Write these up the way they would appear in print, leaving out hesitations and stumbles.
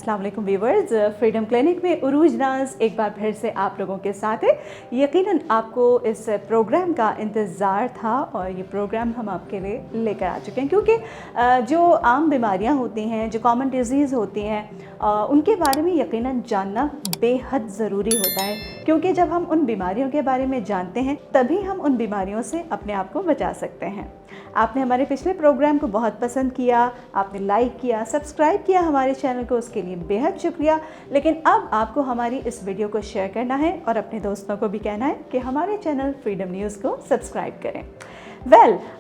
अस्सलाम वालेकुम viewers, freedom clinic में उरूज नाज एक बार फिर से आप लोगों के साथ है। यकीनन आपको इस प्रोग्राम का इंतज़ार था और ये प्रोग्राम हम आपके लिए लेकर आ चुके हैं, क्योंकि जो आम बीमारियां होती हैं, जो कॉमन डिजीज़ होती हैं, उनके बारे में यकीनन जानना बेहद ज़रूरी होता है, क्योंकि जब हम उन बीमारियों के बारे में जानते हैं तभी हम उन बीमारियों से अपने आप को बचा सकते हैं। आपने हमारे पिछले प्रोग्राम को बहुत पसंद किया, आपने लाइक किया, सब्सक्राइब किया हमारे चैनल को, उसके लिए बेहद शुक्रिया। लेकिन अब आपको हमारी इस वीडियो को शेयर करना है और अपने दोस्तों को भी कहना है कि हमारे चैनल फ्रीडम न्यूज़ को सब्सक्राइब करें।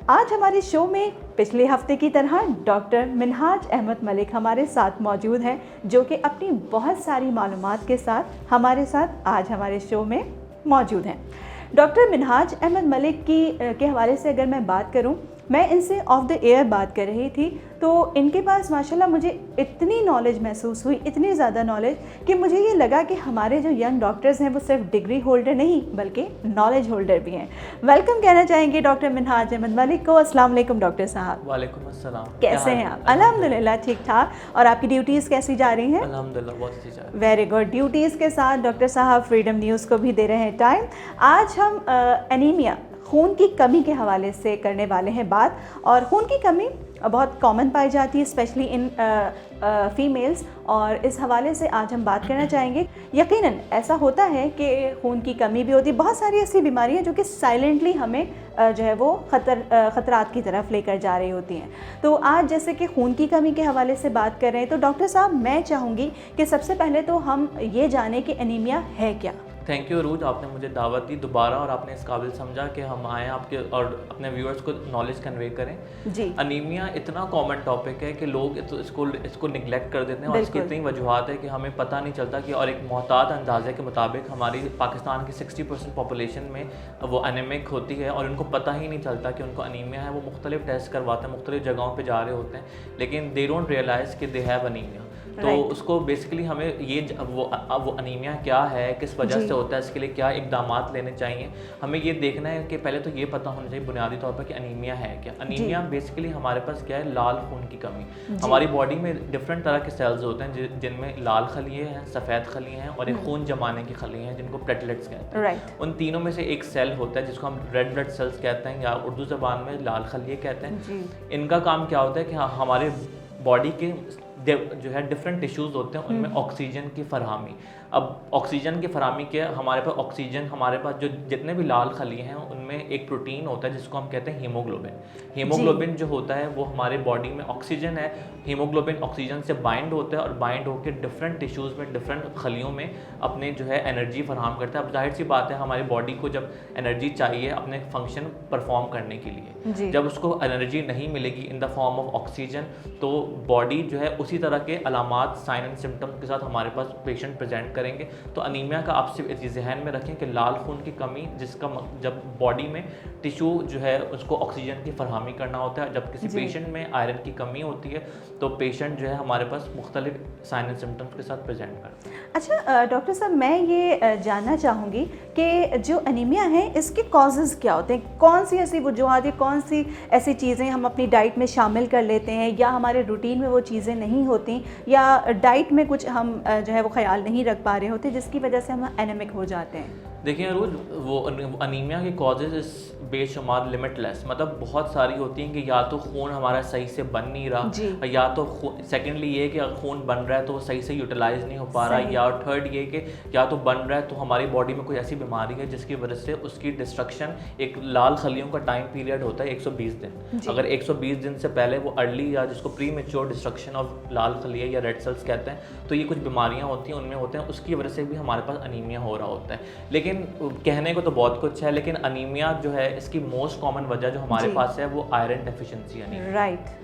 आज हमारे शो में पिछले हफ्ते की तरह डॉक्टर मिनहाज अहमद मलिक हमारे साथ मौजूद हैं, जो कि अपनी बहुत सारी मालूमात के साथ हमारे साथ आज हमारे शो में मौजूद हैं। डॉक्टर मिनहाज अहमद मलिक के हवाले से अगर मैं बात करूं, मैं इनसे ऑफ द एयर बात कर रही थी तो इनके पास माशाल्लाह मुझे इतनी नॉलेज महसूस हुई, इतनी ज़्यादा नॉलेज कि मुझे ये लगा कि हमारे जो यंग डॉक्टर्स हैं वो सिर्फ डिग्री होल्डर नहीं बल्कि नॉलेज होल्डर भी हैं। वेलकम कहना चाहेंगे डॉक्टर मिनहाज अहमद मलिक को। अस्सलाम वालेकुम डॉक्टर साहब। वालेकुम अस्सलाम। कैसे हैं आप? अल्हम्दुलिल्लाह ठीक ठाक। और आपकी ड्यूटीज़ कैसी जा रही हैं? अल्हम्दुलिल्लाह बहुत अच्छी जा रही है। Very good. ड्यूटीज़ के साथ डॉक्टर साहब फ्रीडम न्यूज़ को भी दे रहे हैं टाइम। आज हम एनीमिया, खून की कमी के हवाले से करने वाले हैं बात। और खून की कमी बहुत कॉमन पाई जाती है, स्पेशली इन फीमेल्स, और इस हवाले से आज हम बात करना चाहेंगे। यकीनन ऐसा होता है कि खून की कमी भी होती है, बहुत सारी ऐसी बीमारियां जो कि साइलेंटली हमें जो है वो ख़तरात की तरफ लेकर जा रही होती हैं। तो आज जैसे कि खून की कमी के हवाले से बात कर रहे हैं, तो डॉक्टर साहब मैं चाहूँगी कि सबसे पहले तो हम ये जानें कि एनीमिया है क्या। थैंक यू अरूज, आपने मुझे दावत दी दोबारा और आपने इस काबिल समझा कि हम आएँ आपके और अपने व्यूअर्स को नॉलेज कन्वे करें जी। अनीमिया इतना कॉमन टॉपिक है कि लोग इसको निगलेक्ट कर देते हैं, और इसकी इतनी वजूहत है कि हमें पता नहीं चलता कि, और एक मोहतात अंदाजे के मुताबिक हमारी पाकिस्तान की 60% पॉपुलेशन में वो एनीमिक होती है और उनको पता ही नहीं चलता कि उनको अनीमिया है। वो मुख्तलिफ टेस्ट करवाते हैं, मुख्तलिफ जगहों पर जा रहे होते हैं, लेकिन दे डोंट रियलाइज़ कि दे हैव अनीमिया। तो उसको बेसिकली हमें ये वो अनीमिया क्या है, किस वजह से होता है, इसके लिए क्या इकदामात लेने चाहिए, हमें ये देखना है कि पहले तो ये पता होना चाहिए बुनियादी तौर पर कि अनीमिया है क्या। अनीमिया बेसिकली हमारे पास क्या है, लाल खून की कमी। हमारी बॉडी में डिफरेंट तरह के सेल्स होते हैं जिनमें लाल खलिए हैं, सफ़ेद खलिए हैं और एक खून जमाने की खलिए हैं जिनको प्लेटलेट्स कहते हैं। उन तीनों में से एक सेल होता है जिसको हम रेड ब्लड सेल्स कहते हैं या उर्दू ज़बान में लाल खलिए कहते हैं। इनका काम क्या होता है कि हमारे बॉडी के जो है डिफरेंट टिश्यूज़ होते हैं, उनमें ऑक्सीजन की फरहमी। अब ऑक्सीजन की फरहमी क्या है, हमारे पास ऑक्सीजन, हमारे पास जो जितने भी लाल खलिए हैं उनमें एक प्रोटीन होता है जिसको हम कहते हैं हीमोग्लोबिन। हीमोग्लोबिन जो होता है वो हमारे बॉडी में ऑक्सीजन है, हीमोग्लोबिन ऑक्सीजन से बाइंड होता है और बाइंड होकर डिफरेंट टिश्यूज़ में, डिफरेंट खलियों में अपने जो है एनर्जी फराहम करता है। अब जाहिर सी बात है हमारी बॉडी को जब एनर्जी चाहिए अपने फंक्शन परफॉर्म करने के लिए, जब उसको एनर्जी नहीं मिलेगी in the form of oxygen, तो बॉडी जो है उसी तरह के अलामात, साइन एंड सिम्टम्स के साथ हमारे पास पेशेंट प्रेजेंट करेंगे। तो अनीमिया का आप सिर्फ जहन में रखें कि लाल खून की कमी, जिसका जब बॉडी में टिश्यू जो है उसको ऑक्सीजन की फरहमी करना होता है। जब किसी पेशेंट में आयरन की कमी होती है तो पेशेंट जो है हमारे पास मुख्तलिफ साइन एंड सिम्टम्स के साथ प्रेजेंट करते हैं। अच्छा डॉक्टर साहब, मैं ये जानना चाहूँगी कि जो अनीमिया है इसके कॉजेज़ क्या होते हैं? कौन सी ऐसी वजूहत है, कौन सी ऐसी चीज़ें हम अपनी डाइट में शामिल कर लेते हैं या हमारे रूटीन में वो चीज़ें नहीं होती, या डाइट में कुछ हम जो है वो ख्याल नहीं रख पा रहे होते जिसकी वजह से हम एनीमिक हो जाते हैं? देखिए रोज वो अनीमिया के कॉजेज़ इस बेशुमार लिमिटलेस, मतलब बहुत सारी होती हैं कि या तो खून हमारा सही से बन नहीं रहा, या तो सेकेंडली ये कि खून बन रहा है तो वो सही से यूटिलाइज नहीं हो पा रहा, या थर्ड ये कि या तो बन रहा है तो हमारी बॉडी में कोई ऐसी बीमारी है जिसकी वजह से उसकी डिस्ट्रक्शन, एक लाल खलियों का टाइम पीरियड होता है 120 दिन। अगर 120 दिन से पहले वो अर्ली या जिसको प्री मेच्योर डिस्ट्रक्शन ऑफ लाल खलिए या रेड सेल्स कहते हैं, तो ये कुछ बीमारियाँ होती हैं, उनमें होते हैं, उसकी वजह से भी हमारे पास अनीमिया हो रहा होता है। लेकिन कहने को तो बहुत कुछ है, लेकिन अनीमिया जो है इसकी मोस्ट कॉमन वजह जो हमारे पास है वो आयरन डेफिशिएंसी अनीमिया। राइट।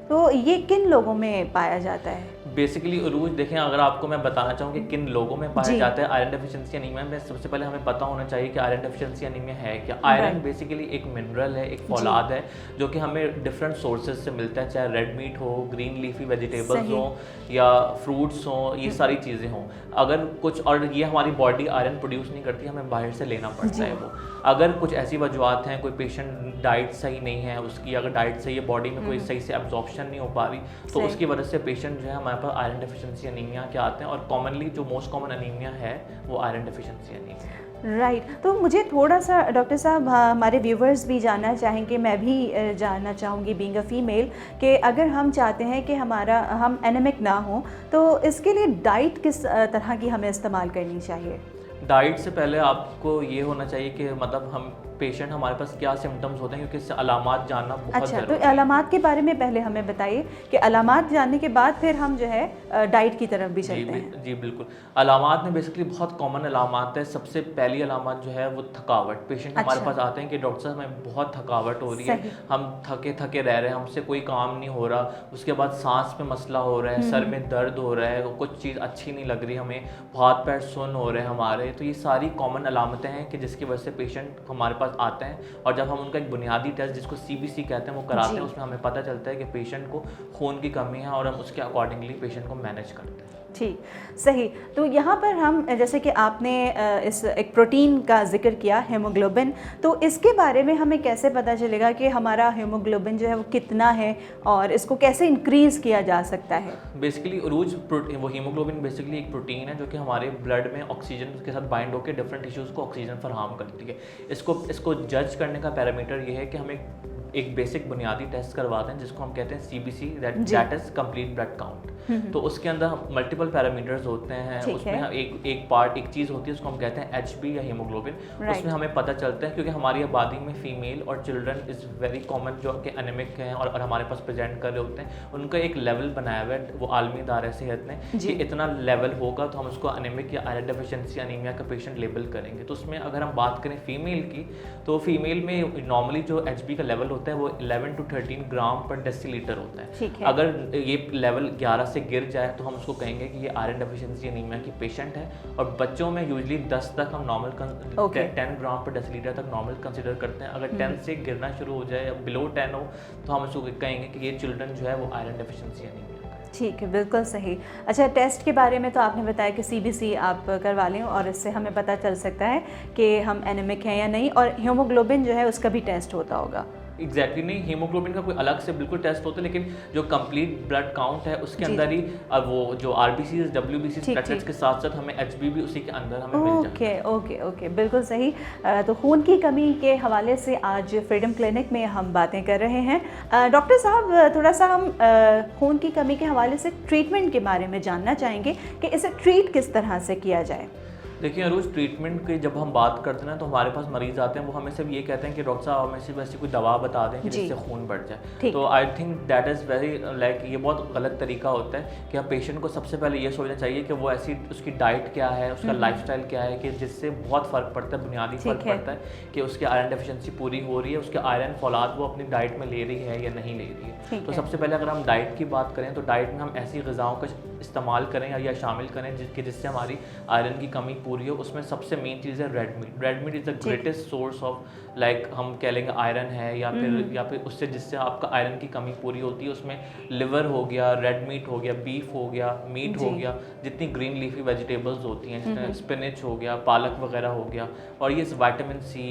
तो ये किन लोगों में पाया जाता है? बेसिकली उरूज देखें, अगर आपको मैं बताना चाहूँ कि किन लोगों में पाया जाता है आयरन डेफिशिएंसी अनीमिया में, सबसे पहले हमें पता होना चाहिए कि आयरन डेफिशिएंसी अनीमिया है क्या। आयरन बेसिकली एक मिनरल है, एक फौलाद है जो कि हमें डिफरेंट सोर्सेज से मिलता है, चाहे रेड मीट हो, ग्रीन लीफी वेजिटेबल्स हो या फ्रूट्स हो, ये सारी चीज़ें हों। अगर कुछ, और ये हमारी बॉडी आयरन प्रोड्यूस नहीं करती, हमें बाहर से लेना पड़ता है वो। अगर कुछ ऐसी वजूहत हैं, कोई पेशेंट डाइट सही नहीं है उसकी, अगर डाइट सही है, बॉडी में कोई सही से एब्जॉर्प्शन नहीं हो पा रही, तो उसकी वजह से पेशेंट जो है हमारे पास आयरन डेफिशिएंसी अनीमिया के आते हैं, और कॉमनली जो मोस्ट कॉमन अनीमिया है वो आयरन डेफिशिएंसी अनीमिया। राइट तो मुझे थोड़ा सा डॉक्टर साहब, हमारे व्यूवर्स भी जानना चाहेंगे, मैं भी जानना चाहूँगी बीइंग अ फीमेल, कि अगर हम चाहते हैं कि हम एनीमिक ना हो, तो इसके लिए डाइट किस तरह की हमें इस्तेमाल करनी चाहिए? डाइट से पहले आपको ये होना चाहिए कि मतलब हम पेशेंट हमारे पास क्या सिम्टम्स होते हैं, क्योंकि इससे अलामात जानना बहुत अच्छा, ज़रूरी तो है। अलामात के बारे में पहले हमें बताइए कि अलामात जानने के बाद फिर हम जो है डाइट की तरफ भी चलते हैं। जी बिल्कुल। अलामात में बेसिकली बहुत कॉमन अलामात है। सबसे पहली अलामत जो है वो थकावट। पेशेंट हमारे पास आते हैं कि डॉक्टर साहब हमें बहुत थकावट हो रही है, हम थके थके रह रहे हैं, हमसे कोई काम नहीं हो रहा। उसके बाद सांस में मसला हो रहा है, सर में दर्द हो रहा है, कुछ चीज़ अच्छी नहीं लग रही हमें, हाथ पैर सुन्न हो रहे हैं हमारे। तो ये सारी कॉमन अलामतें हैं कि जिसकी वजह से पेशेंट हमारे पास आते हैं, और जब हम उनका एक बुनियादी टेस्ट जिसको CBC कहते हैं वो कराते हैं, उसमें हमें पता चलता है कि पेशेंट को खून की कमी है, और हम उसके अकॉर्डिंगली पेशेंट को मैनेज करते हैं। ठीक, सही। तो यहाँ पर हम, जैसे कि आपने इस एक प्रोटीन का जिक्र किया, हीमोग्लोबिन, तो इसके बारे में हमें कैसे पता चलेगा कि हमारा हीमोग्लोबिन जो है वो कितना है और इसको कैसे इंक्रीज़ किया जा सकता है? बेसिकली उरूज वो हीमोग्लोबिन बेसिकली एक प्रोटीन है जो कि हमारे ब्लड में ऑक्सीजन के साथ बाइंड होकर डिफरेंट टिश्यूज़ को ऑक्सीजन फराहम करती है। इसको जज करने का पैरामीटर ये है कि हम एक बेसिक बुनियादी टेस्ट करवाते हैं जिसको हम कहते हैं CBC, that is complete blood count. तो उसके अंदर मल्टीपल पैरामीटर्स होते हैं, उसमें एक चीज़ होती है उसको हम कहते हैं HB या हीमोग्लोबिन। उसमें हमें पता चलता है, क्योंकि हमारी आबादी में फीमेल और चिल्ड्रन इज़ वेरी कॉमन जो कि एनीमिक हैं और हमारे पास प्रेजेंट कर रहे होते हैं, उनका एक लेवल बनाया हुआ है वो आलमी इदारे सेहत ने कि इतना लेवल होगा तो हम उसको एनीमिक या आयरन डेफिशिएंसी अनीमिया का पेशेंट लेबल करेंगे। तो उसमें अगर हम बात करें फीमेल की, तो फीमेल में नॉर्मली जो HB का लेवल होता है वो 11 to 13 ग्राम पर डेसीलीटर होता है। अगर ये लेवल 11 से गिर जाए तो हम उसको कहेंगे कि ये आयरन डेफिशिएंसी अनीमिया की पेशेंट है। और बच्चों में यूजुअली 10 तक हम नॉर्मल 10 ग्राम पर डेसीलीटर तक नॉर्मल कंसिडर करते हैं। अगर 10 से गिरना शुरू हो जाए या बिलो 10 हो तो हम उसको कहेंगे कि ये चिल्ड्रन जो है वो आयरन डेफिशिएंसी अनीमिया। ठीक है, बिल्कुल सही। अच्छा, टेस्ट के बारे में तो आपने बताया कि CBC आप करवा लें और इससे हमें पता चल सकता है कि हम एनीमिक हैं या नहीं, और हीमोग्लोबिन जो है उसका भी टेस्ट होता होगा। एग्जैक्टली नहीं, हीमोग्लोबिन का कोई अलग से बिल्कुल टेस्ट होता है, लेकिन जो कंप्लीट ब्लड काउंट है उसके अंदर ही वो जो RBCs WBCs प्लेटलेट्स के साथ साथ हमें HB भी उसी के अंदर हमें मिल जाता है। ओके, बिल्कुल सही। तो खून की कमी के हवाले से आज फ्रीडम क्लिनिक में हम बातें कर रहे हैं। डॉक्टर साहब, थोड़ा सा हम खून की कमी के हवाले से ट्रीटमेंट के बारे में जानना चाहेंगे कि इसे ट्रीट किस तरह से किया जाए। देखिए अरूज, ट्रीटमेंट की जब हम बात करते हैं ना तो हमारे पास मरीज आते हैं, वो हमें सिर्फ ये कहते हैं कि डॉक्टर साहब हमें सिर्फ ऐसी कोई दवा बता दें कि जिससे खून बढ़ जाए। तो I think that is very like ये बहुत गलत तरीका होता है कि हम पेशेंट को सबसे पहले ये सोचना चाहिए कि वो ऐसी उसकी डाइट क्या है, उसका लाइफस्टाइल क्या है, कि जिससे बहुत फ़र्क पड़ता है, बुनियादी फ़र्क पड़ता है कि उसकी आयरन डेफिशिएंसी पूरी हो रही है, उसके आयरन फौलाद वो अपनी डाइट में ले रही है या नहीं ले रही है। तो सबसे पहले अगर हम डाइट की बात करें तो डाइट में हम ऐसी ग़िज़ाओं का इस्तेमाल करें या शामिल करें जिससे हमारी आयरन की कमी पूरी हो। उसमें सबसे मेन चीज़ है red meat. Red meat is the greatest source of like हम कह लेंगे आयरन है, या फिर उससे जिससे आपका आयरन की कमी पूरी होती है। उसमें लिवर हो गया, रेड मीट हो गया, बीफ हो गया, मीट हो गया, जितनी ग्रीन लीफी वेजिटेबल्स होती हैं, जितने स्पिनच हो गया, पालक वगैरह हो गया, और ये विटामिन C,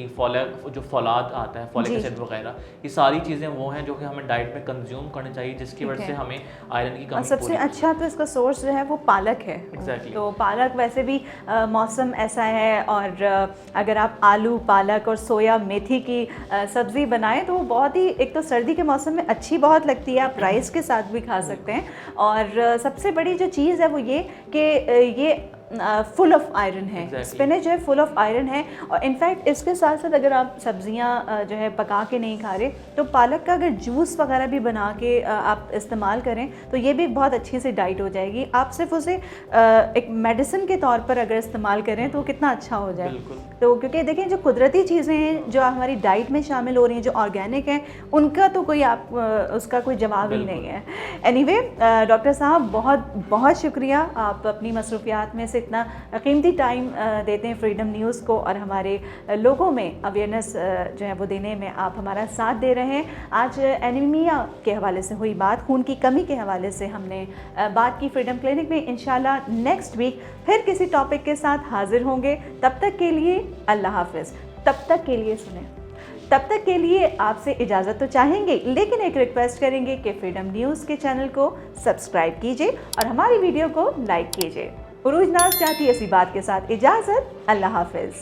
जो फौलाद आता है, फॉलिक एसिड वगैरह, ये सारी चीज़ें वो हैं जो कि हमें डाइट में कंज्यूम करनी चाहिए, जिसकी वजह से हमें आयरन की कमी सबसे अच्छा तो इसका सोर्स जो है वो पालक है। तो पालक वैसे भी मौसम ऐसा है, और अगर आप आलू, पालक और सोया मेथी की सब्ज़ी बनाएं तो वो बहुत ही, एक तो सर्दी के मौसम में अच्छी बहुत लगती है, आप राइस के साथ भी खा सकते हैं। और सबसे बड़ी जो चीज़ है वो ये कि ये फुल ऑफ आयरन है। स्पिनच जो है फुल ऑफ आयरन है, और इनफैक्ट इसके साथ साथ अगर आप सब्जियां जो है पका के नहीं खा रहे तो पालक का अगर जूस वगैरह भी बना के आप इस्तेमाल करें तो ये भी बहुत अच्छी सी डाइट हो जाएगी। आप सिर्फ उसे एक मेडिसिन के तौर पर अगर इस्तेमाल करें तो कितना अच्छा हो जाए। तो क्योंकि देखें, जो कुदरती चीज़ें हैं जो हमारी डाइट में शामिल हो रही हैं, जो ऑर्गेनिक हैं, उनका तो कोई उसका कोई जवाब ही नहीं है। एनीवे, डॉक्टर साहब बहुत बहुत शुक्रिया, आप अपनी मसरूफियात में इतना कीमती टाइम देते हैं फ्रीडम न्यूज़ को, और हमारे लोगों में अवेयरनेस जो है वो देने में आप हमारा साथ दे रहे हैं। आज एनीमिया के हवाले से हुई बात, खून की कमी के हवाले से हमने बात की फ्रीडम क्लिनिक में। इंशाल्लाह नेक्स्ट वीक फिर किसी टॉपिक के साथ हाजिर होंगे। तब तक के लिए अल्लाह हाफिज़। तब तक के लिए सुने। तब तक के लिए आपसे इजाज़त तो चाहेंगे, लेकिन एक रिक्वेस्ट करेंगे कि फ्रीडम न्यूज़ के चैनल को सब्सक्राइब कीजिए और हमारी वीडियो को लाइक कीजिए। उरूज नाज चाहती है इसी बात के साथ इजाज़त। अल्लाह हाफिज़।